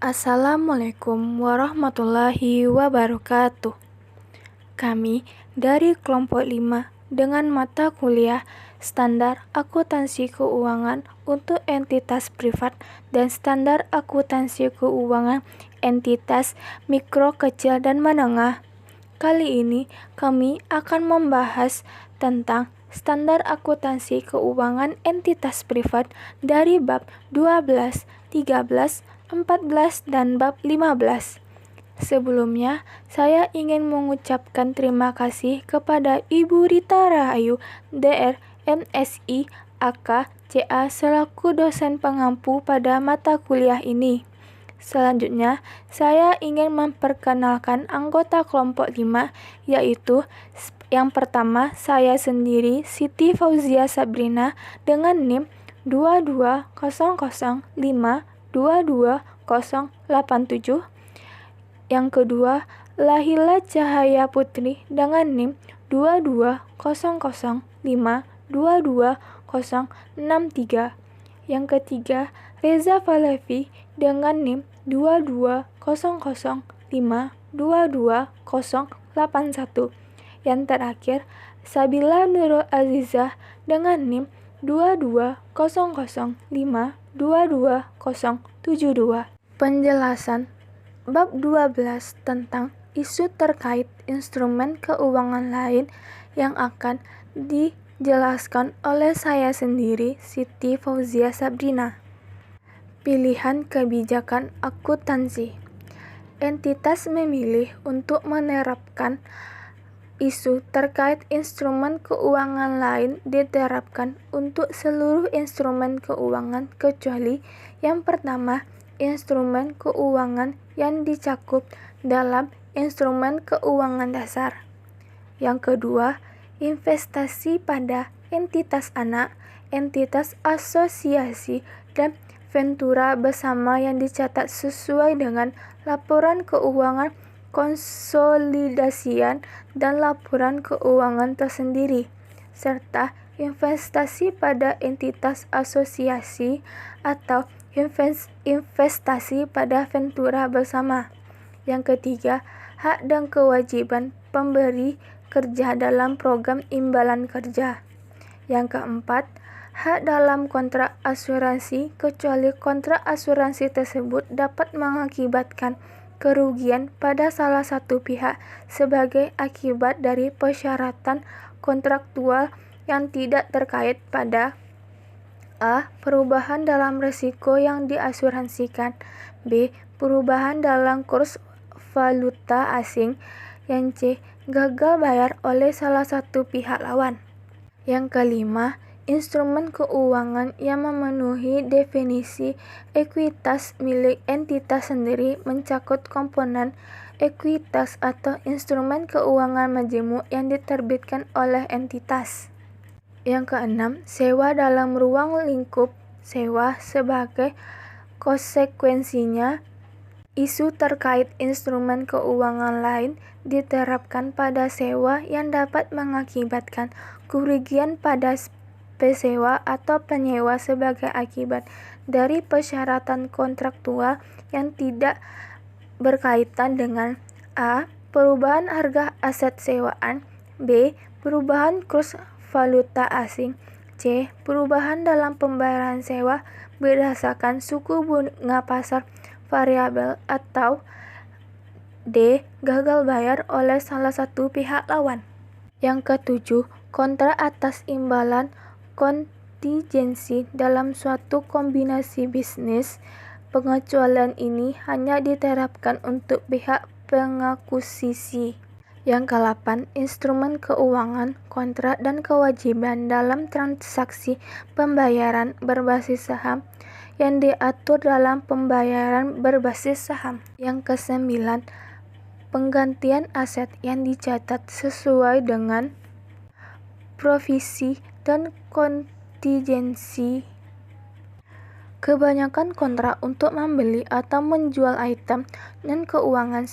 Assalamualaikum warahmatullahi wabarakatuh. Kami dari kelompok 5 dengan mata kuliah Standar Akuntansi Keuangan untuk Entitas Privat dan Standar Akuntansi Keuangan Entitas Mikro, Kecil, dan Menengah. Kali ini kami akan membahas tentang Standar Akuntansi Keuangan Entitas Privat dari bab 12, 13, 14, dan bab 15. Sebelumnya, saya ingin mengucapkan terima kasih kepada Ibu Rita Rahayu, DR, MSI, AK, CA selaku dosen pengampu pada mata kuliah ini. Selanjutnya, saya ingin memperkenalkan anggota kelompok 5, yaitu yang pertama saya sendiri, Siti Fauzia Sabrina, dengan NIM 22005220087. Yang kedua, Lahila Cahaya Putri dengan NIM 22005220063. Yang ketiga, Reza Falevi dengan NIM 22005220081. Yang terakhir, Sabila Nurul Azizah dengan NIM 22005220072. Penjelasan Bab 12 tentang isu terkait instrumen keuangan lain yang akan dijelaskan oleh saya sendiri, Siti Fauzia Sabrina. Pilihan kebijakan akuntansi. Entitas memilih untuk menerapkan isu terkait instrumen keuangan lain diterapkan untuk seluruh instrumen keuangan kecuali yang pertama, instrumen keuangan yang dicakup dalam instrumen keuangan dasar. Yang kedua, investasi pada entitas anak, entitas asosiasi, dan ventura bersama yang dicatat sesuai dengan laporan keuangan konsolidasian dan laporan keuangan tersendiri, serta investasi pada entitas asosiasi atau investasi pada ventura bersama. Yang ketiga, hak dan kewajiban pemberi kerja dalam program imbalan kerja. Yang keempat, hak dalam kontrak asuransi kecuali kontrak asuransi tersebut dapat mengakibatkan kerugian pada salah satu pihak sebagai akibat dari persyaratan kontraktual yang tidak terkait pada A. Perubahan dalam risiko yang diasuransikan. B. Perubahan dalam kurs valuta asing. Yang C. Gagal bayar oleh salah satu pihak lawan. Yang kelima, instrumen keuangan yang memenuhi definisi ekuitas milik entitas sendiri mencakup komponen ekuitas atau instrumen keuangan majemuk yang diterbitkan oleh entitas. Yang keenam, sewa dalam ruang lingkup sewa. Sebagai konsekuensinya, isu terkait instrumen keuangan lain diterapkan pada sewa yang dapat mengakibatkan kerugian pada pesewa atau penyewa sebagai akibat dari persyaratan kontraktual yang tidak berkaitan dengan A. Perubahan harga aset sewaan. B. Perubahan kurs valuta asing. C. Perubahan dalam pembayaran sewa berdasarkan suku bunga pasar variabel. Atau D. Gagal bayar oleh salah satu pihak lawan. Yang ketujuh, kontrak atas imbalan kontingensi dalam suatu kombinasi bisnis. Pengecualian ini hanya diterapkan untuk pihak pengakuisisi. Yang ke-8, instrumen keuangan, kontrak, dan kewajiban dalam transaksi pembayaran berbasis saham yang diatur dalam pembayaran berbasis saham. Yang ke-9, penggantian aset yang dicatat sesuai dengan provisi dan kontingensi. Kebanyakan kontrak untuk membeli atau menjual item dan keuangan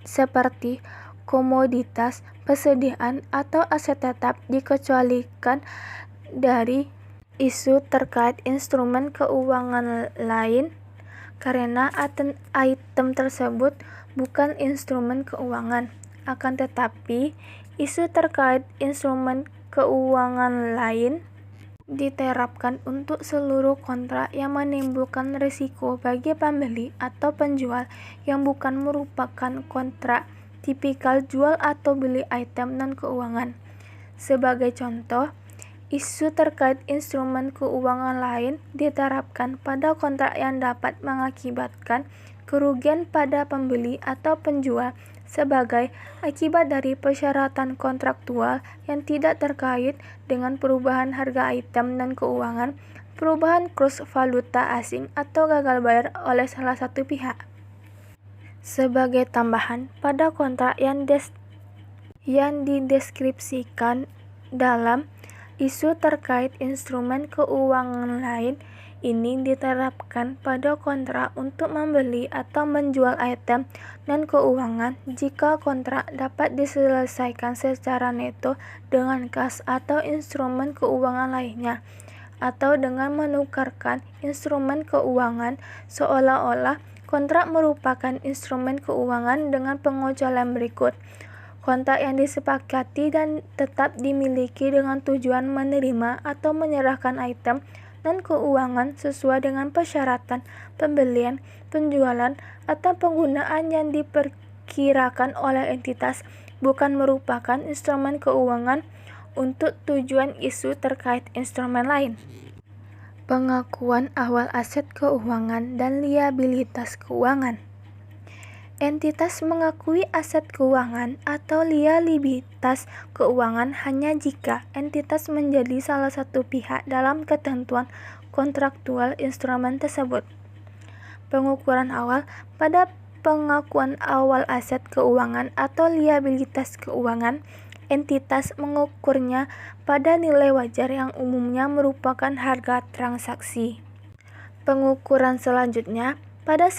seperti komoditas, persediaan, atau aset tetap dikecualikan dari isu terkait instrumen keuangan lain karena item tersebut bukan instrumen keuangan. Akan tetapi, isu terkait instrumen keuangan lain diterapkan untuk seluruh kontrak yang menimbulkan risiko bagi pembeli atau penjual yang bukan merupakan kontrak tipikal jual atau beli item non-keuangan. Sebagai contoh, isu terkait instrumen keuangan lain diterapkan pada kontrak yang dapat mengakibatkan kerugian pada pembeli atau penjual sebagai akibat dari persyaratan kontraktual yang tidak terkait dengan perubahan harga item non-keuangan, perubahan kurs valuta asing, atau gagal bayar oleh salah satu pihak. Sebagai tambahan, pada kontrak yang dideskripsikan dalam isu terkait instrumen keuangan lain ini diterapkan pada kontrak untuk membeli atau menjual item non-keuangan jika kontrak dapat diselesaikan secara neto dengan kas atau instrumen keuangan lainnya, atau dengan menukarkan instrumen keuangan seolah-olah kontrak merupakan instrumen keuangan dengan pengecualian berikut. Kontrak yang disepakati dan tetap dimiliki dengan tujuan menerima atau menyerahkan item non-keuangan sesuai dengan persyaratan pembelian, penjualan, atau penggunaan yang diperkirakan oleh entitas bukan merupakan instrumen keuangan untuk tujuan isu terkait instrumen lain. Pengakuan awal aset keuangan dan liabilitas keuangan. Entitas mengakui aset keuangan atau liabilitas keuangan hanya jika entitas menjadi salah satu pihak dalam ketentuan kontraktual instrumen tersebut. Pengukuran awal. Pada pengakuan awal aset keuangan atau liabilitas keuangan, entitas mengukurnya pada nilai wajar yang umumnya merupakan harga transaksi. Pengukuran selanjutnya pada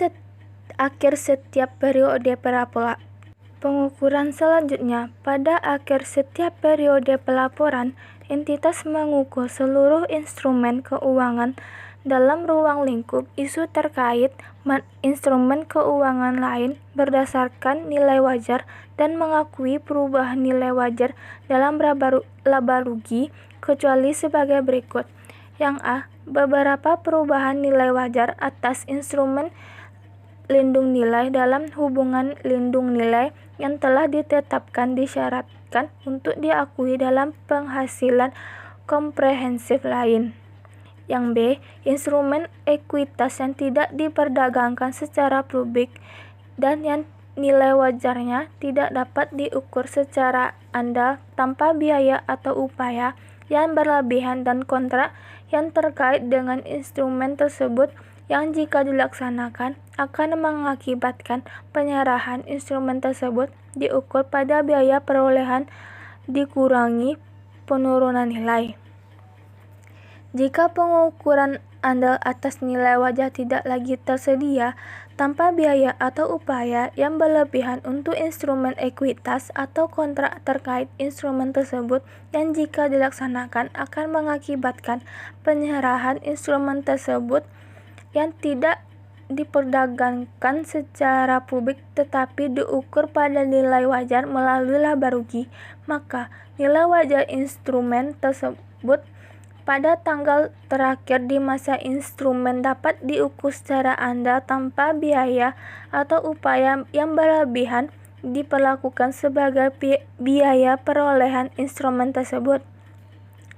akhir setiap periode pelaporan. Pengukuran selanjutnya, pada akhir setiap periode pelaporan, entitas mengukur seluruh instrumen keuangan dalam ruang lingkup isu terkait instrumen keuangan lain berdasarkan nilai wajar dan mengakui perubahan nilai wajar dalam laba rugi kecuali sebagai berikut. Yang A. Beberapa perubahan nilai wajar atas instrumen lindung nilai dalam hubungan lindung nilai yang telah ditetapkan disyaratkan untuk diakui dalam penghasilan komprehensif lain. Yang B. Instrumen ekuitas yang tidak diperdagangkan secara publik dan yang nilai wajarnya tidak dapat diukur secara andal tanpa biaya atau upaya yang berlebihan dan kontrak yang terkait dengan instrumen tersebut yang jika dilaksanakan akan mengakibatkan penyerahan instrumen tersebut diukur pada biaya perolehan dikurangi penurunan nilai. Jika pengukuran andal atas nilai wajar tidak lagi tersedia tanpa biaya atau upaya yang berlebihan untuk instrumen ekuitas atau kontrak terkait instrumen tersebut yang jika dilaksanakan akan mengakibatkan penyerahan instrumen tersebut yang tidak diperdagangkan secara publik tetapi diukur pada nilai wajar melalui laba rugi, maka nilai wajar instrumen tersebut pada tanggal terakhir di masa instrumen dapat diukur secara andal tanpa biaya atau upaya yang berlebihan diperlakukan sebagai biaya perolehan instrumen tersebut.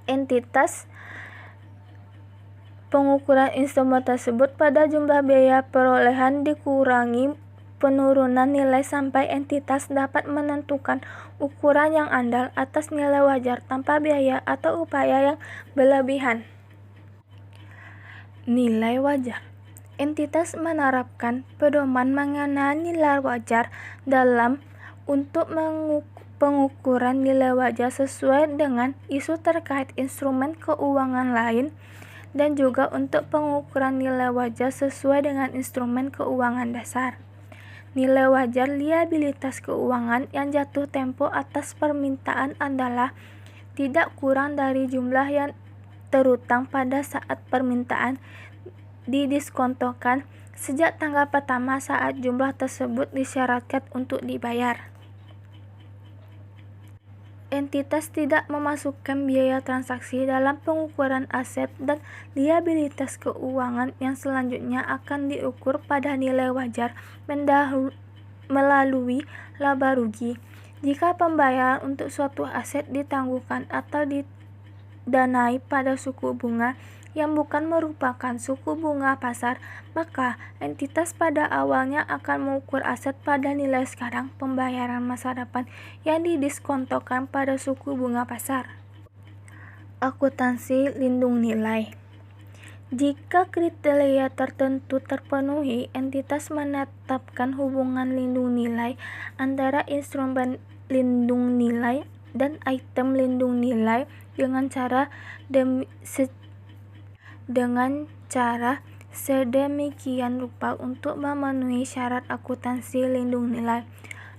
Entitas pengukuran instrumen tersebut pada jumlah biaya perolehan dikurangi penurunan nilai sampai entitas dapat menentukan ukuran yang andal atas nilai wajar tanpa biaya atau upaya yang berlebihan. Nilai wajar. Entitas menerapkan pedoman mengenai nilai wajar dalam untuk pengukuran nilai wajar sesuai dengan isu terkait instrumen keuangan lain dan juga untuk pengukuran nilai wajar sesuai dengan instrumen keuangan dasar. Nilai wajar liabilitas keuangan yang jatuh tempo atas permintaan adalah tidak kurang dari jumlah yang terutang pada saat permintaan didiskontokan sejak tanggal pertama saat jumlah tersebut disyaratkan untuk dibayar. Entitas tidak memasukkan biaya transaksi dalam pengukuran aset dan liabilitas keuangan yang selanjutnya akan diukur pada nilai wajar melalui laba rugi. Jika pembayaran untuk suatu aset ditangguhkan atau didanai pada suku bunga yang bukan merupakan suku bunga pasar, maka entitas pada awalnya akan mengukur aset pada nilai sekarang pembayaran masa depan yang didiskontokan pada suku bunga pasar. Akuntansi lindung nilai. Jika kriteria tertentu terpenuhi, entitas menetapkan hubungan lindung nilai antara instrumen lindung nilai dan item lindung nilai dengan cara sedemikian rupa untuk memenuhi syarat akuntansi lindung nilai.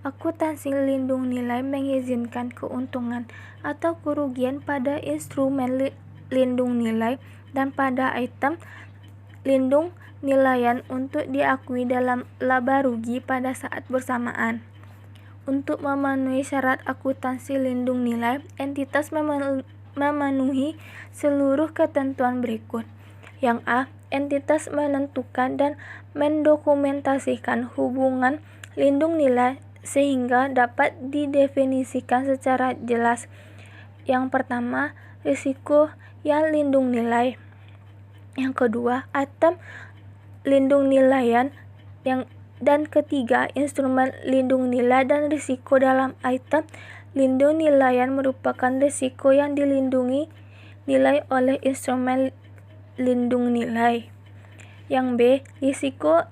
Akuntansi lindung nilai mengizinkan keuntungan atau kerugian pada instrumen lindung nilai dan pada item lindung nilaian untuk diakui dalam laba rugi pada saat bersamaan. Untuk memenuhi syarat akuntansi lindung nilai, entitas memenuhi seluruh ketentuan berikut. Yang A. Entitas menentukan dan mendokumentasikan hubungan lindung nilai sehingga dapat didefinisikan secara jelas. Yang pertama, risiko yang lindung nilai. Yang kedua, item lindung nilaian. Dan ketiga, instrumen lindung nilai dan risiko dalam item lindung nilaian merupakan risiko yang dilindungi nilai oleh instrumen lindung nilai. Yang B. Risiko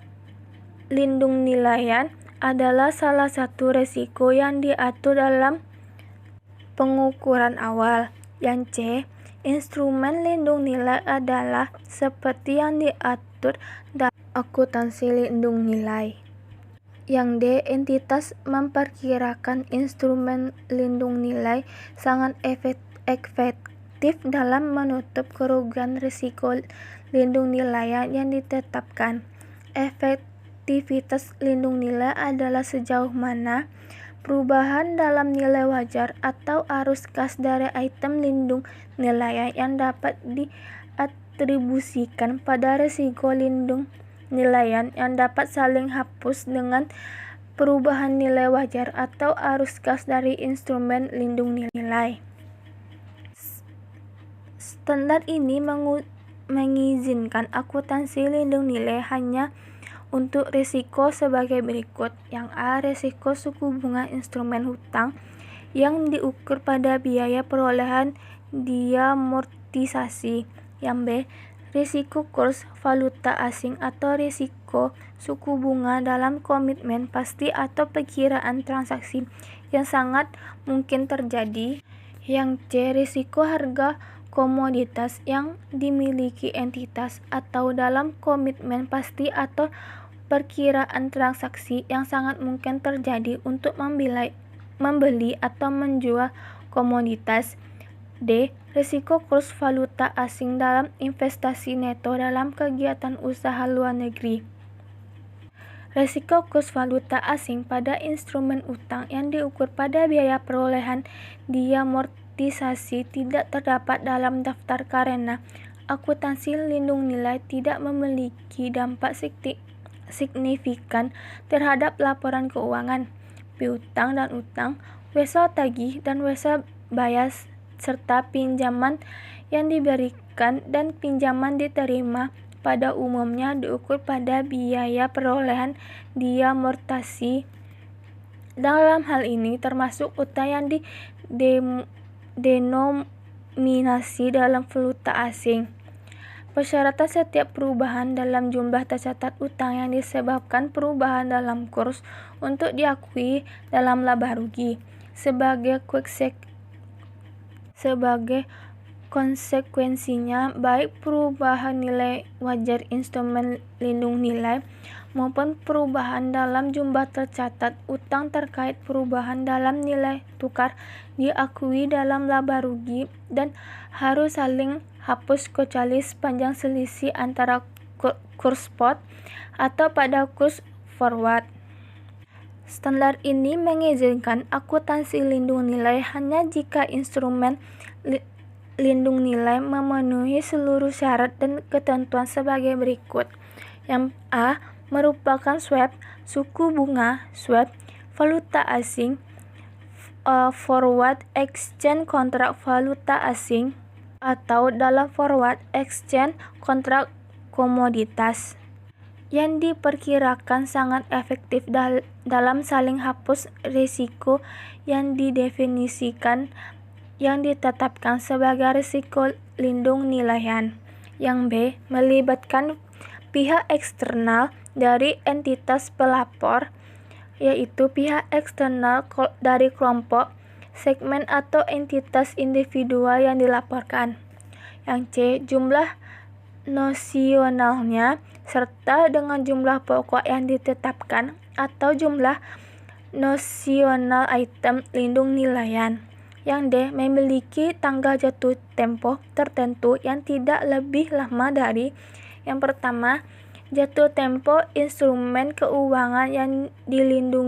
lindung nilaian adalah salah satu risiko yang diatur dalam pengukuran awal. Yang C. Instrumen lindung nilai adalah seperti yang diatur dalam akuntansi lindung nilai. Yang D. Entitas memperkirakan instrumen lindung nilai sangat efektif dalam menutup kerugian risiko lindung nilai yang ditetapkan. Efektivitas lindung nilai adalah sejauh mana perubahan dalam nilai wajar atau arus kas dari item lindung nilai yang dapat diatribusikan pada risiko lindung nilaian yang dapat saling hapus dengan perubahan nilai wajar atau arus kas dari instrumen lindung nilai. Standar ini mengizinkan akuntansi lindung nilai hanya untuk risiko sebagai berikut. Yang A. Risiko suku bunga instrumen hutang yang diukur pada biaya perolehan diamortisasi. Yang B. Risiko kurs valuta asing atau risiko suku bunga dalam komitmen pasti atau perkiraan transaksi yang sangat mungkin terjadi. Yang C. Risiko harga komoditas yang dimiliki entitas atau dalam komitmen pasti atau perkiraan transaksi yang sangat mungkin terjadi untuk membeli atau menjual komoditas. D. Risiko kurs valuta asing dalam investasi neto dalam kegiatan usaha luar negeri. Risiko kurs valuta asing pada instrumen utang yang diukur pada biaya perolehan diamortisasi tidak terdapat dalam daftar karena akuntansi lindung nilai tidak memiliki dampak signifikan terhadap laporan keuangan, piutang dan utang, wesel tagih dan wesel bayar serta pinjaman yang diberikan dan pinjaman diterima pada umumnya diukur pada biaya perolehan diamortisasi. Dalam hal ini termasuk utang yang didenominasi dalam valuta asing. Persyaratan setiap perubahan dalam jumlah tercatat utang yang disebabkan perubahan dalam kurs untuk diakui dalam laba rugi. Sebagai konsekuensinya, baik perubahan nilai wajar instrumen lindung nilai maupun perubahan dalam jumlah tercatat utang terkait perubahan dalam nilai tukar diakui dalam laba rugi dan harus saling hapus kecuali sepanjang selisih antara kurs spot atau pada kurs forward. Standar ini mengizinkan akuntansi lindung nilai hanya jika instrumen lindung nilai memenuhi seluruh syarat dan ketentuan sebagai berikut. Yang A. Merupakan swap, suku bunga, swap, valuta asing, forward exchange kontrak valuta asing, atau dalam forward exchange kontrak komoditas, yang diperkirakan sangat efektif dalam saling hapus risiko yang didefinisikan yang ditetapkan sebagai risiko lindung nilaian. Yang B. Melibatkan pihak eksternal dari entitas pelapor, yaitu pihak eksternal dari kelompok, segmen atau entitas individual yang dilaporkan. Yang C. Jumlah nosionalnya serta dengan jumlah pokok yang ditetapkan atau jumlah nosional item lindung nilaian. Yang D. Memiliki tanggal jatuh tempo tertentu yang tidak lebih lama dari yang pertama, jatuh tempo instrumen keuangan yang dilindung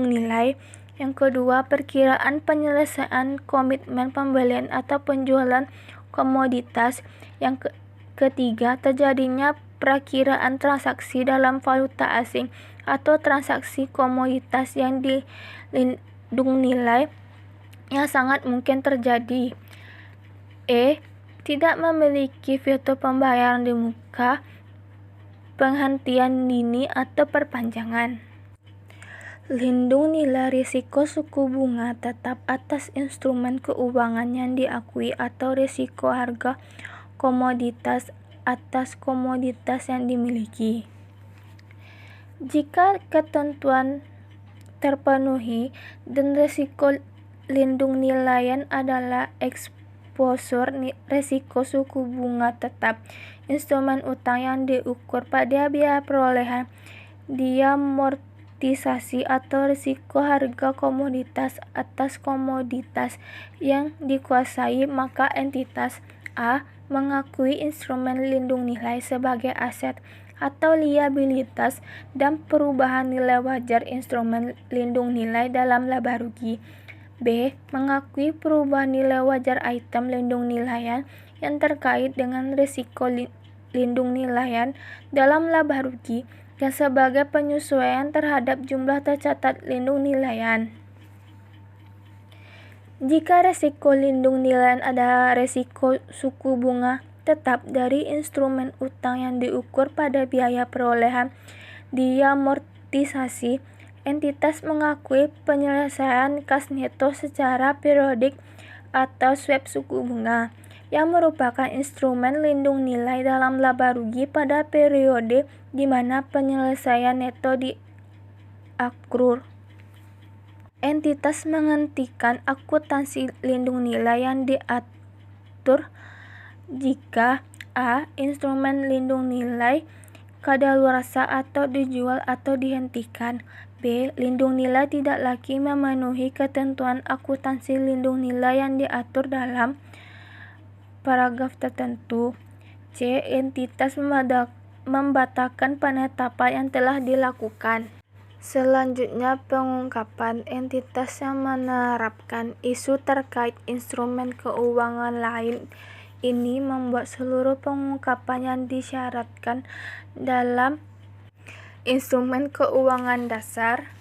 nilai. Yang kedua, perkiraan penyelesaian komitmen pembelian atau penjualan komoditas. Yang ketiga, terjadinya perakiraan transaksi dalam valuta asing atau transaksi komoditas yang dilindung nilai yang sangat mungkin terjadi. E. Tidak memiliki fitur pembayaran di muka, penghentian dini atau perpanjangan. Lindung nilai risiko suku bunga tetap atas instrumen keuangan yang diakui atau risiko harga komoditas atas komoditas yang dimiliki. Jika ketentuan terpenuhi dan risiko lindung nilaian adalah eksposur risiko suku bunga tetap, instrumen utang yang diukur pada biaya perolehan, diamortisasi atau risiko harga komoditas atas komoditas yang dikuasai, maka entitas A mengakui instrumen lindung nilai sebagai aset atau liabilitas dan perubahan nilai wajar instrumen lindung nilai dalam laba rugi. B. Mengakui perubahan nilai wajar item lindung nilaian yang terkait dengan risiko lindung nilaian dalam laba rugi dan sebagai penyesuaian terhadap jumlah tercatat lindung nilaian. Jika risiko lindung nilaian adalah risiko suku bunga tetap dari instrumen utang yang diukur pada biaya perolehan, diamortisasi, entitas mengakui penyelesaian kas neto secara periodik atau swap suku bunga, yang merupakan instrumen lindung nilai dalam laba rugi pada periode di mana penyelesaian neto diakrur. Entitas menghentikan akuntansi lindung nilai yang diatur jika A. Instrumen lindung nilai kadaluarsa atau dijual atau dihentikan. B. Lindung nilai tidak lagi memenuhi ketentuan akuntansi lindung nilai yang diatur dalam paragraf tertentu. C. Entitas membatalkan penetapan yang telah dilakukan. Selanjutnya, pengungkapan. Entitas yang menerapkan isu terkait instrumen keuangan lain ini membuat seluruh pengungkapan yang disyaratkan dalam instrumen keuangan dasar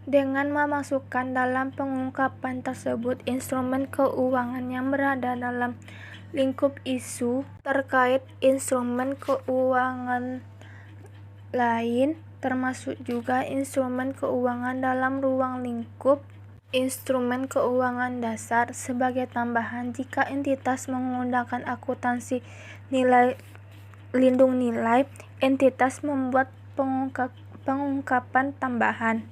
dengan memasukkan dalam pengungkapan tersebut instrumen keuangan yang berada dalam lingkup isu terkait instrumen keuangan lain, termasuk juga instrumen keuangan dalam ruang lingkup instrumen keuangan dasar. Sebagai tambahan, jika entitas menggunakan akuntansi lindung nilai, entitas membuat pengungkapan tambahan.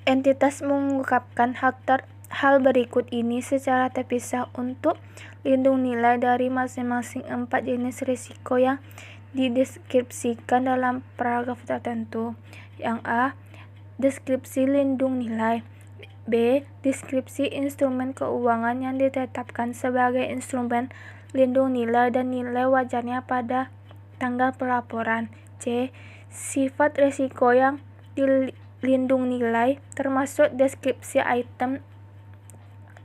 Entitas mengungkapkan hal berikut ini secara terpisah untuk lindung nilai dari masing-masing 4 jenis risiko yang dideskripsikan dalam paragraf tertentu. Yang A. Deskripsi lindung nilai. B. Deskripsi instrumen keuangan yang ditetapkan sebagai instrumen lindung nilai dan nilai wajarnya pada tanggal pelaporan. C. Sifat risiko yang dilindung nilai termasuk deskripsi item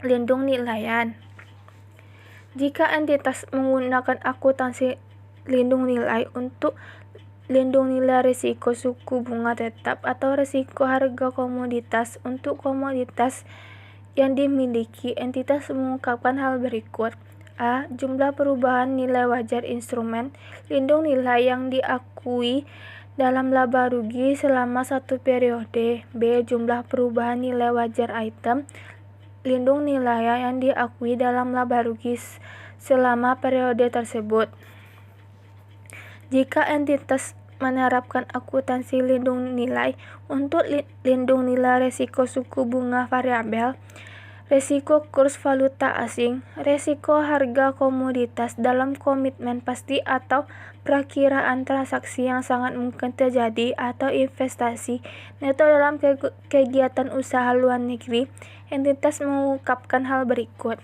lindung nilaian. Jika entitas menggunakan akuntansi lindung nilai untuk lindung nilai risiko suku bunga tetap atau risiko harga komoditas untuk komoditas yang dimiliki, entitas mengungkapkan hal berikut. A. Jumlah perubahan nilai wajar instrumen lindung nilai yang diakui dalam laba rugi selama satu periode. B. Jumlah perubahan nilai wajar item lindung nilai yang diakui dalam laba rugi selama periode tersebut. Jika entitas menerapkan akuntansi lindung nilai untuk lindung nilai risiko suku bunga variabel, risiko kurs valuta asing, risiko harga komoditas dalam komitmen pasti atau perakiraan transaksi yang sangat mungkin terjadi atau investasi neto dalam kegiatan usaha luar negeri, entitas mengungkapkan hal berikut.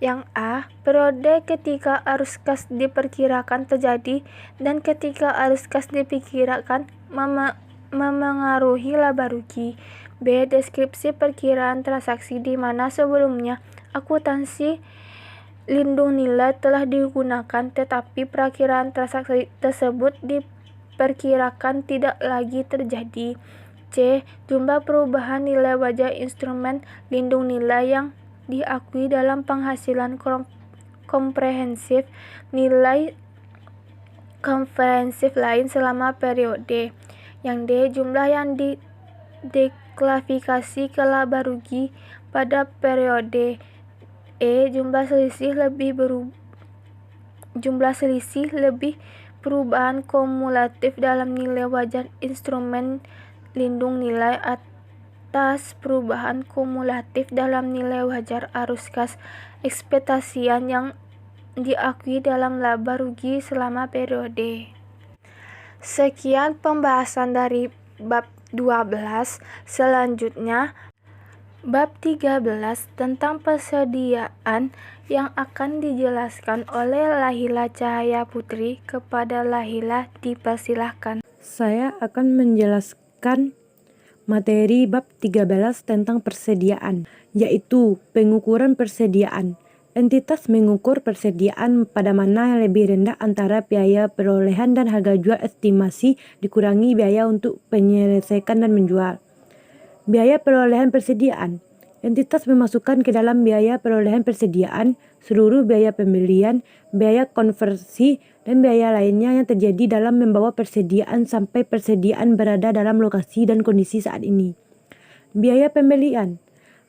Yang A. Periode ketika arus kas diperkirakan terjadi dan ketika arus kas diperkirakan memengaruhi laba rugi. B. Deskripsi perkiraan transaksi di mana sebelumnya akuntansi lindung nilai telah digunakan tetapi perakiraan transaksi tersebut diperkirakan tidak lagi terjadi. C. Jumlah perubahan nilai wajar instrumen lindung nilai yang diakui dalam penghasilan komprehensif nilai komprehensif lain selama periode. Yang D. Jumlah yang diklasifikasi ke laba rugi pada periode. E. Jumlah selisih lebih perubahan kumulatif dalam nilai wajar instrumen lindung nilai atas perubahan kumulatif dalam nilai wajar arus kas ekspektasian yang diakui dalam laba rugi selama periode. Sekian pembahasan dari bab 12. Selanjutnya bab 13 tentang persediaan yang akan dijelaskan oleh Lahila Cahaya Putri. Kepada Lahila dipersilahkan. Saya akan menjelaskan materi bab 13 tentang persediaan, yaitu pengukuran persediaan. Entitas mengukur persediaan pada mana yang lebih rendah antara biaya perolehan dan harga jual estimasi dikurangi biaya untuk penyelesaian dan menjual. Biaya perolehan persediaan. Entitas memasukkan ke dalam biaya perolehan persediaan seluruh biaya pembelian, biaya konversi, dan biaya lainnya yang terjadi dalam membawa persediaan sampai persediaan berada dalam lokasi dan kondisi saat ini. Biaya pembelian.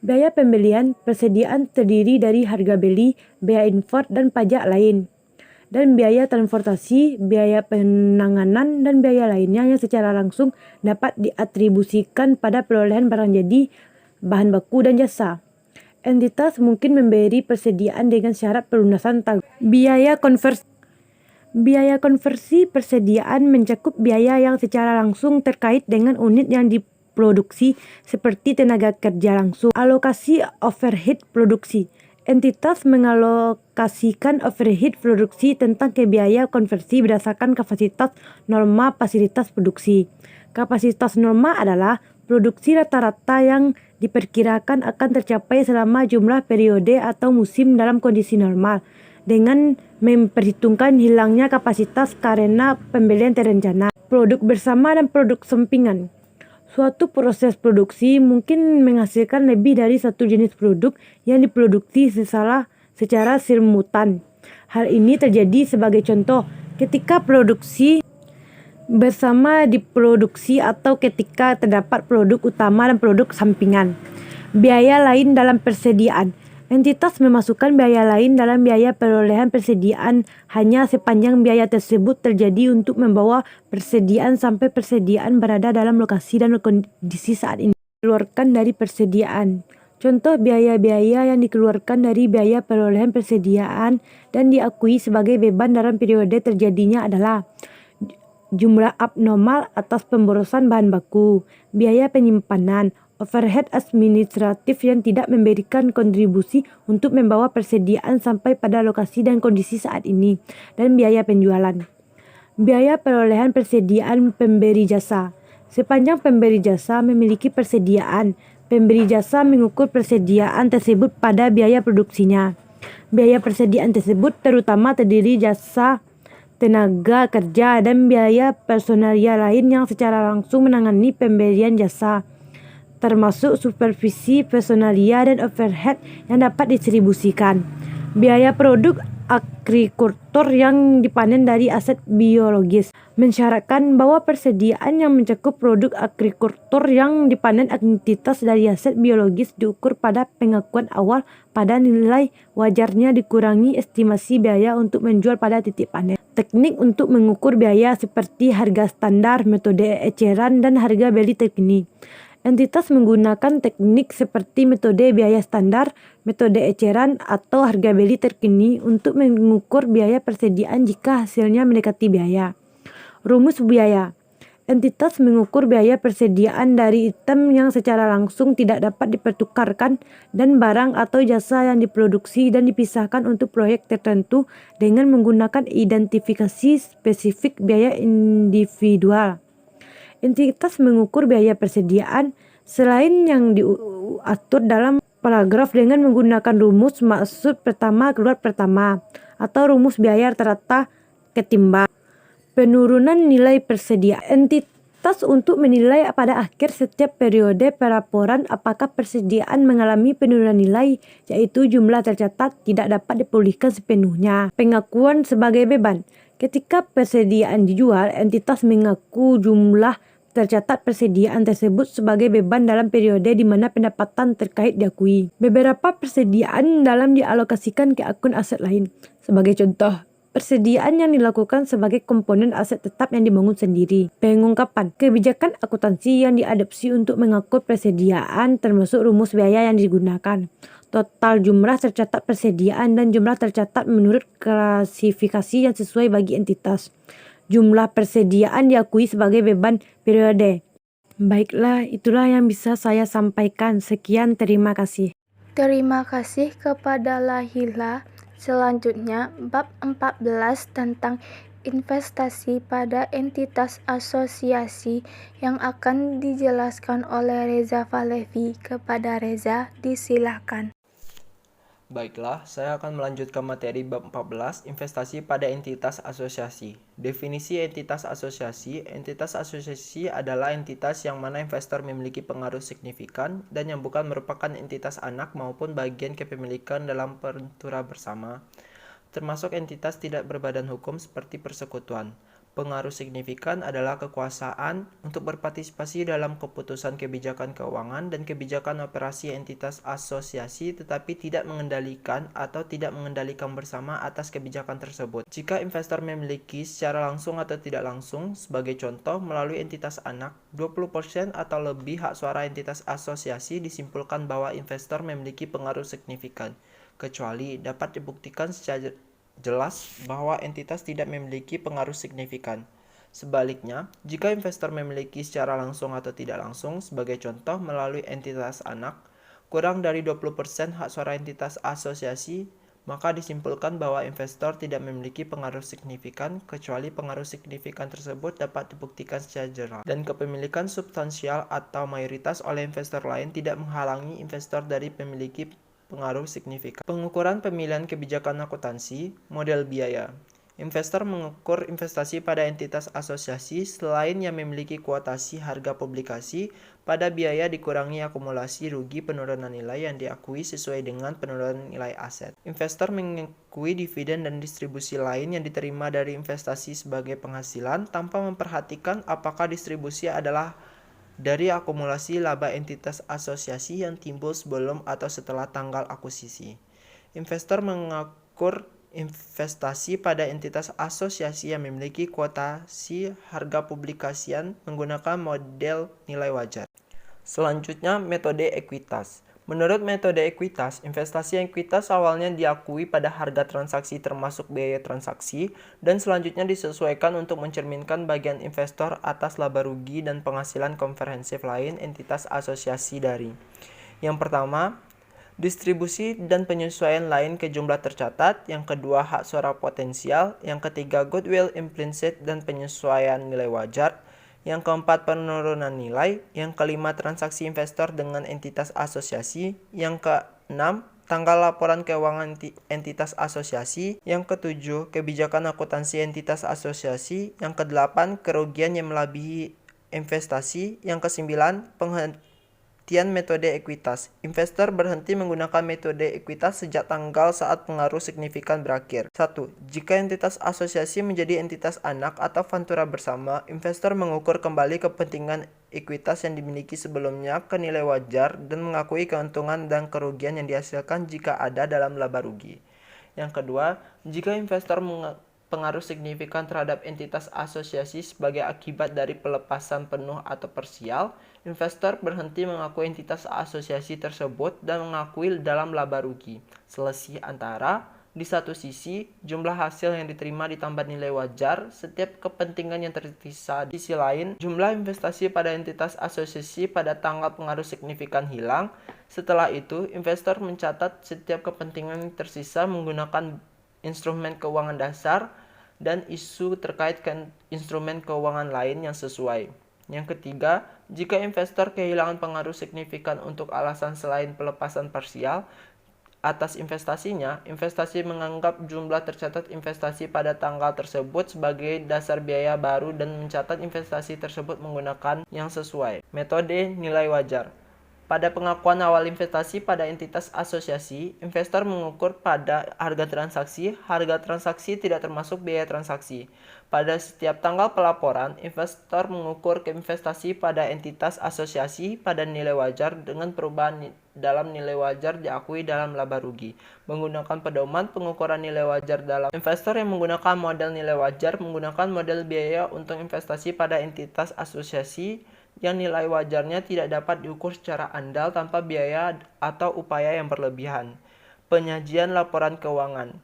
Biaya pembelian persediaan terdiri dari harga beli, biaya import, dan pajak lain. Dan biaya transportasi, biaya penanganan, dan biaya lainnya yang secara langsung dapat diatribusikan pada perolehan barang jadi, bahan baku, dan jasa. Entitas mungkin memberi persediaan dengan syarat pelunasan tanggungan. Biaya konversi. Biaya konversi persediaan mencakup biaya yang secara langsung terkait dengan unit yang diproduksi seperti tenaga kerja langsung. Alokasi overhead produksi. Entitas mengalokasikan overhead produksi tentang ke biaya konversi berdasarkan kapasitas norma fasilitas produksi. Kapasitas norma adalah produksi rata-rata yang diperkirakan akan tercapai selama jumlah periode atau musim dalam kondisi normal, dengan memperhitungkan hilangnya kapasitas karena pembelian terencana. Produk bersama dan produk sampingan. Suatu proses produksi mungkin menghasilkan lebih dari satu jenis produk yang diproduksi secara simultan. Hal ini terjadi sebagai contoh ketika produksi bersama diproduksi atau ketika terdapat produk utama dan produk sampingan. Biaya lain dalam persediaan. Entitas memasukkan biaya lain dalam biaya perolehan persediaan hanya sepanjang biaya tersebut terjadi untuk membawa persediaan sampai persediaan berada dalam lokasi dan kondisi saat ini. Dikeluarkan dari persediaan. Contoh biaya-biaya yang dikeluarkan dari biaya perolehan persediaan dan diakui sebagai beban dalam periode terjadinya adalah jumlah abnormal atas pemborosan bahan baku, biaya penyimpanan, overhead administratif yang tidak memberikan kontribusi untuk membawa persediaan sampai pada lokasi dan kondisi saat ini, dan biaya penjualan. Biaya perolehan persediaan pemberi jasa. Sepanjang pemberi jasa memiliki persediaan, pemberi jasa mengukur persediaan tersebut pada biaya produksinya. Biaya persediaan tersebut terutama terdiri jasa, tenaga kerja, dan biaya personalia lain yang secara langsung menangani pemberian jasa, termasuk supervisi personalia dan overhead yang dapat didistribusikan. Biaya produk agrikultur yang dipanen dari aset biologis. Mensyaratkan bahwa persediaan yang mencakup produk agrikultur yang dipanen entitas dari aset biologis diukur pada pengakuan awal pada nilai wajarnya dikurangi estimasi biaya untuk menjual pada titik panen. Teknik untuk mengukur biaya seperti harga standar, metode eceran, dan harga beli terkini. Entitas menggunakan teknik seperti metode biaya standar, metode eceran, atau harga beli terkini untuk mengukur biaya persediaan jika hasilnya mendekati biaya. Rumus biaya. Entitas mengukur biaya persediaan dari item yang secara langsung tidak dapat dipertukarkan dan barang atau jasa yang diproduksi dan dipisahkan untuk proyek tertentu dengan menggunakan identifikasi spesifik biaya individual. Entitas mengukur biaya persediaan selain yang diatur dalam paragraf dengan menggunakan rumus maksud pertama keluar pertama atau rumus biaya rata-rata ketimbang penurunan nilai persediaan. Entitas untuk menilai pada akhir setiap periode pelaporan apakah persediaan mengalami penurunan nilai, yaitu jumlah tercatat tidak dapat dipulihkan sepenuhnya. Pengakuan sebagai beban. Ketika persediaan dijual, entitas mengaku jumlah tercatat persediaan tersebut sebagai beban dalam periode di mana pendapatan terkait diakui. Beberapa persediaan dalam dialokasikan ke akun aset lain. Sebagai contoh, persediaan yang dilakukan sebagai komponen aset tetap yang dibangun sendiri. Pengungkapan. Kebijakan akuntansi yang diadopsi untuk mengatur persediaan termasuk rumus biaya yang digunakan. Total jumlah tercatat persediaan dan jumlah tercatat menurut klasifikasi yang sesuai bagi entitas. Jumlah persediaan diakui sebagai beban periode. Baiklah, itulah yang bisa saya sampaikan. Sekian, terima kasih. Terima kasih kepada Lahila. Selanjutnya, bab 14 tentang investasi pada entitas asosiasi yang akan dijelaskan oleh Reza Falevi. Kepada Reza, disilakan. Baiklah, saya akan melanjutkan materi bab 14, investasi pada entitas asosiasi. Definisi entitas asosiasi. Entitas asosiasi adalah entitas yang mana investor memiliki pengaruh signifikan dan yang bukan merupakan entitas anak maupun bagian kepemilikan dalam peraturan bersama, termasuk entitas tidak berbadan hukum seperti persekutuan. Pengaruh signifikan adalah kekuasaan untuk berpartisipasi dalam keputusan kebijakan keuangan dan kebijakan operasi entitas asosiasi tetapi tidak mengendalikan atau tidak mengendalikan bersama atas kebijakan tersebut. Jika investor memiliki secara langsung atau tidak langsung, sebagai contoh melalui entitas anak, 20% atau lebih hak suara entitas asosiasi, disimpulkan bahwa investor memiliki pengaruh signifikan, kecuali dapat dibuktikan secara jelas bahwa entitas tidak memiliki pengaruh signifikan. Sebaliknya, jika investor memiliki secara langsung atau tidak langsung, sebagai contoh melalui entitas anak, kurang dari 20% hak suara entitas asosiasi, maka disimpulkan bahwa investor tidak memiliki pengaruh signifikan, kecuali pengaruh signifikan tersebut dapat dibuktikan secara jelas. Dan kepemilikan substansial atau mayoritas oleh investor lain tidak menghalangi investor dari memiliki pengaruh signifikan. Pengukuran pemilihan kebijakan akuntansi, model biaya. Investor mengukur investasi pada entitas asosiasi selain yang memiliki kuotasi harga publikasi pada biaya dikurangi akumulasi rugi penurunan nilai yang diakui sesuai dengan penurunan nilai aset. Investor mengakui dividen dan distribusi lain yang diterima dari investasi sebagai penghasilan tanpa memperhatikan apakah distribusi adalah dari akumulasi laba entitas asosiasi yang timbul sebelum atau setelah tanggal akuisisi. Investor mengukur investasi pada entitas asosiasi yang memiliki kuotasi harga publikasian menggunakan model nilai wajar. Selanjutnya, metode ekuitas. Menurut metode ekuitas, investasi ekuitas awalnya diakui pada harga transaksi termasuk biaya transaksi dan selanjutnya disesuaikan untuk mencerminkan bagian investor atas laba rugi dan penghasilan komprehensif lain entitas asosiasi dari. Yang pertama, distribusi dan penyesuaian lain ke jumlah tercatat, yang kedua hak suara potensial, yang ketiga goodwill implicit dan penyesuaian nilai wajar, yang keempat penurunan nilai, yang kelima transaksi investor dengan entitas asosiasi, yang keenam tanggal laporan keuangan entitas asosiasi, yang ketujuh kebijakan akuntansi entitas asosiasi, yang kedelapan kerugian yang melebihi investasi, yang kesembilan metode ekuitas. Investor berhenti menggunakan metode ekuitas sejak tanggal saat pengaruh signifikan berakhir. 1. Jika entitas asosiasi menjadi entitas anak atau ventura bersama, investor mengukur kembali kepentingan ekuitas yang dimiliki sebelumnya ke nilai wajar dan mengakui keuntungan dan kerugian yang dihasilkan jika ada dalam laba rugi. Yang kedua, jika investor pengaruh signifikan terhadap entitas asosiasi sebagai akibat dari pelepasan penuh atau parsial, investor berhenti mengakui entitas asosiasi tersebut dan mengakui dalam laba rugi. Selisih antara, di satu sisi, jumlah hasil yang diterima ditambah nilai wajar setiap kepentingan yang tersisa. Di sisi lain, jumlah investasi pada entitas asosiasi pada tanggal pengaruh signifikan hilang. Setelah itu, investor mencatat setiap kepentingan yang tersisa menggunakan instrumen keuangan dasar dan isu terkait instrumen keuangan lain yang sesuai. Yang ketiga, jika investor kehilangan pengaruh signifikan untuk alasan selain pelepasan parsial atas investasinya, investasi menganggap jumlah tercatat investasi pada tanggal tersebut sebagai dasar biaya baru dan mencatat investasi tersebut menggunakan yang sesuai. Metode nilai wajar. Pada pengakuan awal investasi pada entitas asosiasi, investor mengukur pada harga transaksi tidak termasuk biaya transaksi. Pada setiap tanggal pelaporan, investor mengukur investasi pada entitas asosiasi pada nilai wajar dengan perubahan dalam nilai wajar diakui dalam laba rugi. Menggunakan pedoman pengukuran nilai wajar dalam investor yang menggunakan model nilai wajar menggunakan model biaya untung investasi pada entitas asosiasi yang nilai wajarnya tidak dapat diukur secara andal tanpa biaya atau upaya yang berlebihan. Penyajian laporan keuangan.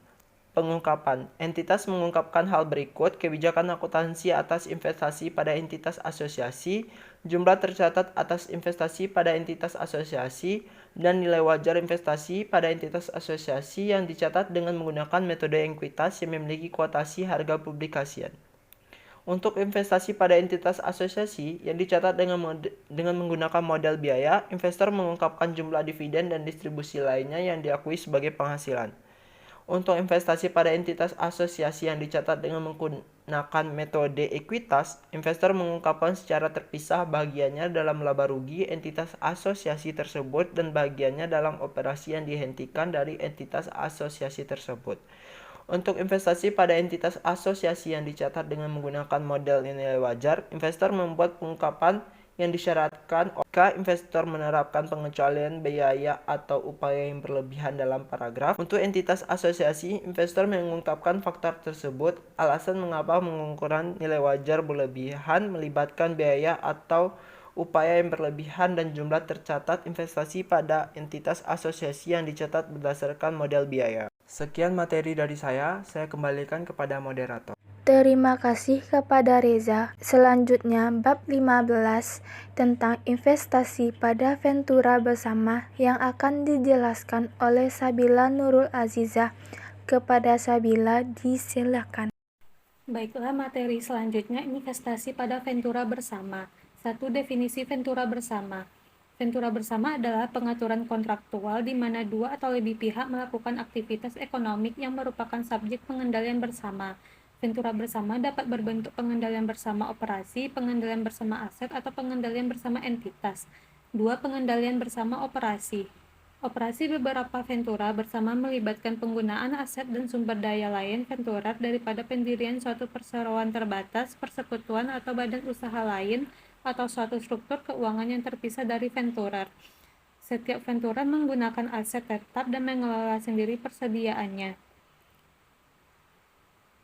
Pengungkapan. Entitas mengungkapkan hal berikut: kebijakan akuntansi atas investasi pada entitas asosiasi, jumlah tercatat atas investasi pada entitas asosiasi, dan nilai wajar investasi pada entitas asosiasi yang dicatat dengan menggunakan metode ekuitas yang memiliki kuotasi harga publikasian. Untuk investasi pada entitas asosiasi yang dicatat dengan menggunakan model biaya, investor mengungkapkan jumlah dividen dan distribusi lainnya yang diakui sebagai penghasilan. Untuk investasi pada entitas asosiasi yang dicatat dengan menggunakan metode ekuitas, investor mengungkapkan secara terpisah bagiannya dalam laba rugi entitas asosiasi tersebut dan bagiannya dalam operasi yang dihentikan dari entitas asosiasi tersebut. Untuk investasi pada entitas asosiasi yang dicatat dengan menggunakan model nilai wajar, investor membuat pengungkapan yang disyaratkan jika investor menerapkan pengecualian biaya atau upaya yang berlebihan dalam paragraf. Untuk entitas asosiasi, investor mengungkapkan faktor tersebut. Alasan mengapa pengukuran nilai wajar berlebihan melibatkan biaya atau upaya yang berlebihan dan jumlah tercatat investasi pada entitas asosiasi yang dicatat berdasarkan model biaya. Sekian materi dari saya kembalikan kepada moderator. Terima kasih kepada Reza. Selanjutnya bab 15 tentang investasi pada ventura bersama yang akan dijelaskan oleh Sabila Nurul Azizah. Kepada Sabila disilakan. Baiklah, materi selanjutnya investasi pada ventura bersama. 1. Definisi ventura bersama. Ventura bersama adalah pengaturan kontraktual di mana dua atau lebih pihak melakukan aktivitas ekonomik yang merupakan subjek pengendalian bersama. Ventura bersama dapat berbentuk pengendalian bersama operasi, pengendalian bersama aset, atau pengendalian bersama entitas. 2. Pengendalian bersama operasi. Operasi beberapa ventura bersama melibatkan penggunaan aset dan sumber daya lain venturar daripada pendirian suatu perseroan terbatas, persekutuan atau badan usaha lain, atau suatu struktur keuangan yang terpisah dari venturar. Setiap venturar menggunakan aset tetap dan mengelola sendiri persediaannya.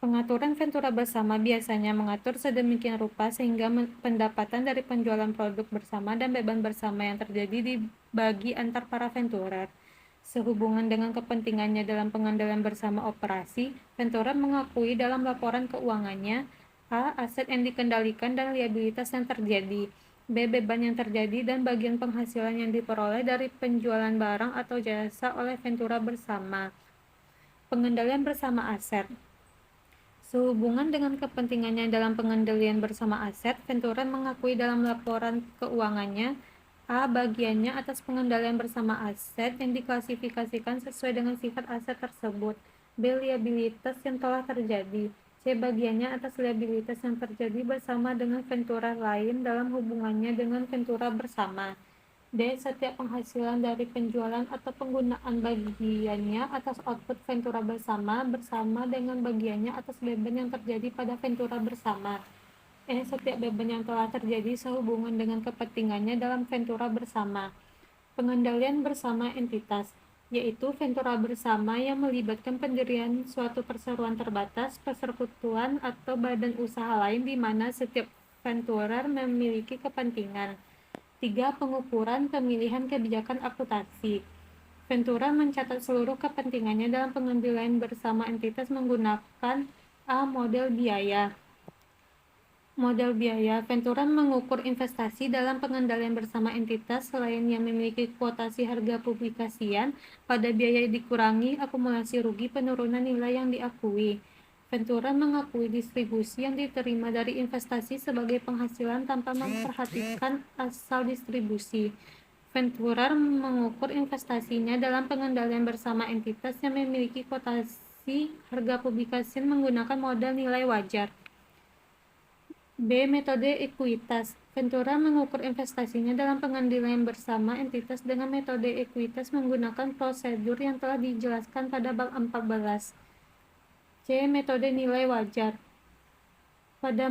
Pengaturan Ventura bersama biasanya mengatur sedemikian rupa sehingga pendapatan dari penjualan produk bersama dan beban bersama yang terjadi dibagi antar para venturer. Sehubungan dengan kepentingannya dalam pengendalian bersama operasi, venturer mengakui dalam laporan keuangannya: A. Aset yang dikendalikan dan liabilitas yang terjadi. B. Beban yang terjadi dan bagian penghasilan yang diperoleh dari penjualan barang atau jasa oleh ventura bersama. Pengendalian bersama aset. Sehubungan dengan kepentingannya dalam pengendalian bersama aset, venturer mengakui dalam laporan keuangannya: A. Bagiannya atas pengendalian bersama aset yang diklasifikasikan sesuai dengan sifat aset tersebut. B. Liabilitas yang telah terjadi. C. Bagiannya atas liabilitas yang terjadi bersama dengan venturer lain dalam hubungannya dengan ventura bersama. D. Setiap penghasilan dari penjualan atau penggunaan bagiannya atas output ventura bersama dengan bagiannya atas beban yang terjadi pada ventura bersama. E. Setiap beban yang telah terjadi sehubungan dengan kepentingannya dalam ventura bersama. Pengendalian bersama entitas, yaitu ventura bersama yang melibatkan pendirian suatu perseroan terbatas, persekutuan, atau badan usaha lain di mana setiap venturer memiliki kepentingan. 3. Pengukuran pemilihan kebijakan akuntansi. Ventura mencatat seluruh kepentingannya dalam pengendalian bersama entitas menggunakan A. Model biaya. Model biaya. Ventura mengukur investasi dalam pengendalian bersama entitas selain yang memiliki kuotasi harga publikasian pada biaya dikurangi akumulasi rugi penurunan nilai yang diakui. Ventura mengakui distribusi yang diterima dari investasi sebagai penghasilan tanpa memperhatikan asal distribusi. Ventura mengukur investasinya dalam pengendalian bersama entitas yang memiliki kuotasi harga publikasi menggunakan model nilai wajar. B. Metode ekuitas. Ventura mengukur investasinya dalam pengendalian bersama entitas dengan metode ekuitas menggunakan prosedur yang telah dijelaskan pada bab 14. C. Metode nilai wajar. Pada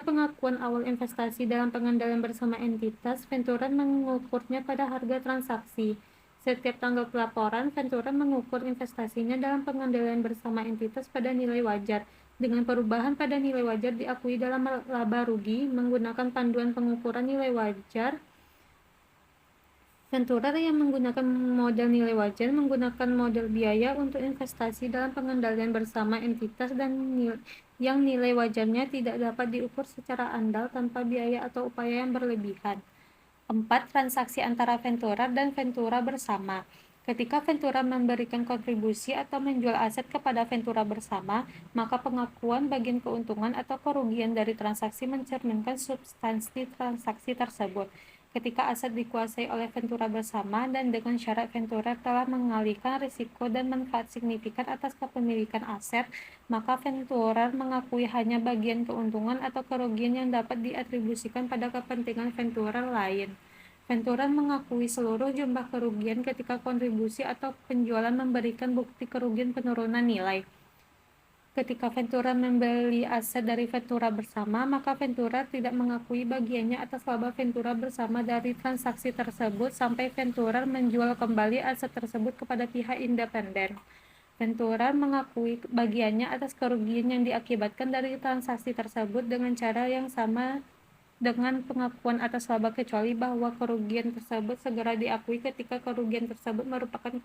pengakuan awal investasi dalam pengendalian bersama entitas, ventura mengukurnya pada harga transaksi. Setiap tanggal pelaporan, ventura mengukur investasinya dalam pengendalian bersama entitas pada nilai wajar. Dengan perubahan pada nilai wajar diakui dalam laba rugi menggunakan panduan pengukuran nilai wajar. Ventura yang menggunakan model nilai wajar menggunakan model biaya untuk investasi dalam pengendalian bersama entitas dan yang nilai wajarnya tidak dapat diukur secara andal tanpa biaya atau upaya yang berlebihan. 4. Transaksi antara ventura dan ventura bersama. Ketika ventura memberikan kontribusi atau menjual aset kepada ventura bersama, maka pengakuan bagian keuntungan atau kerugian dari transaksi mencerminkan substansi transaksi tersebut. Ketika aset dikuasai oleh ventura bersama dan dengan syarat ventura telah mengalihkan risiko dan manfaat signifikan atas kepemilikan aset, maka ventura mengakui hanya bagian keuntungan atau kerugian yang dapat diatribusikan pada kepentingan ventura lain. Ventura mengakui seluruh jumlah kerugian ketika kontribusi atau penjualan memberikan bukti kerugian penurunan nilai. Ketika ventura membeli aset dari ventura bersama, maka ventura tidak mengakui bagiannya atas laba ventura bersama dari transaksi tersebut sampai ventura menjual kembali aset tersebut kepada pihak independen. Ventura mengakui bagiannya atas kerugian yang diakibatkan dari transaksi tersebut dengan cara yang sama dengan pengakuan atas laba, kecuali bahwa kerugian tersebut segera diakui ketika kerugian tersebut merupakan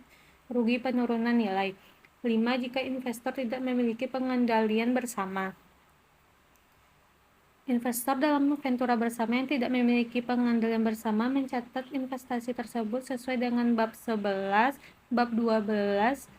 rugi penurunan nilai. 5. Jika investor tidak memiliki pengendalian bersama. Investor dalam ventura bersama yang tidak memiliki pengendalian bersama mencatat investasi tersebut sesuai dengan bab 11, bab 12.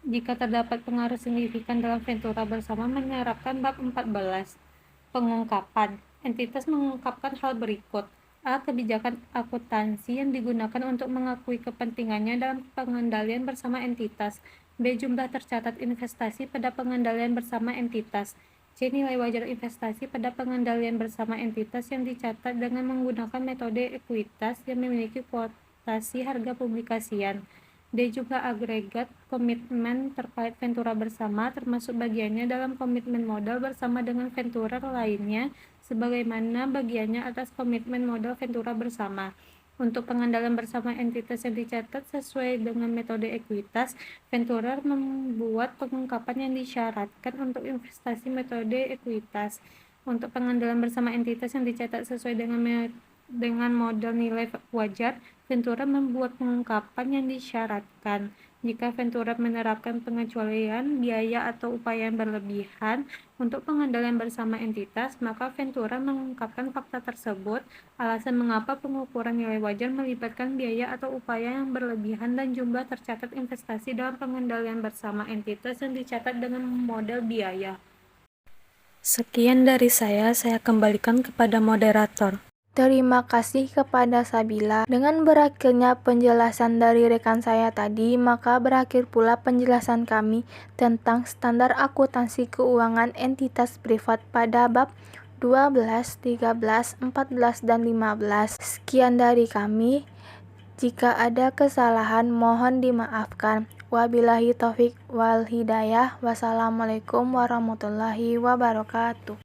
Jika terdapat pengaruh signifikan dalam ventura bersama menerapkan bab 14. Pengungkapan. Entitas mengungkapkan hal berikut. A. Kebijakan akuntansi yang digunakan untuk mengakui kepentingannya dalam pengendalian bersama entitas. B. Jumlah tercatat investasi pada pengendalian bersama entitas. C. Nilai wajar investasi pada pengendalian bersama entitas yang dicatat dengan menggunakan metode ekuitas yang memiliki kuotasi harga publikasian. D. Jumlah agregat komitmen terkait ventura bersama termasuk bagiannya dalam komitmen modal bersama dengan ventura lainnya sebagaimana bagiannya atas komitmen modal ventura bersama. Untuk pengendalian bersama entitas yang dicatat sesuai dengan metode ekuitas, Ventura membuat pengungkapan yang disyaratkan untuk investasi metode ekuitas. Untuk pengendalian bersama entitas yang dicatat sesuai dengan model nilai wajar, Ventura membuat pengungkapan yang disyaratkan. Jika Ventura menerapkan pengecualian, biaya atau upaya yang berlebihan untuk pengendalian bersama entitas, maka Ventura mengungkapkan fakta tersebut, alasan mengapa pengukuran nilai wajar melibatkan biaya atau upaya yang berlebihan dan jumlah tercatat investasi dalam pengendalian bersama entitas yang dicatat dengan model biaya. Sekian dari saya kembalikan kepada moderator. Terima kasih kepada Sabila. Dengan berakhirnya penjelasan dari rekan saya tadi, maka berakhir pula penjelasan kami tentang standar akuntansi keuangan entitas privat pada bab 12, 13, 14, dan 15. Sekian dari kami. Jika ada kesalahan, mohon dimaafkan. Wabillahi taufik wal hidayah. Wassalamualaikum warahmatullahi wabarakatuh.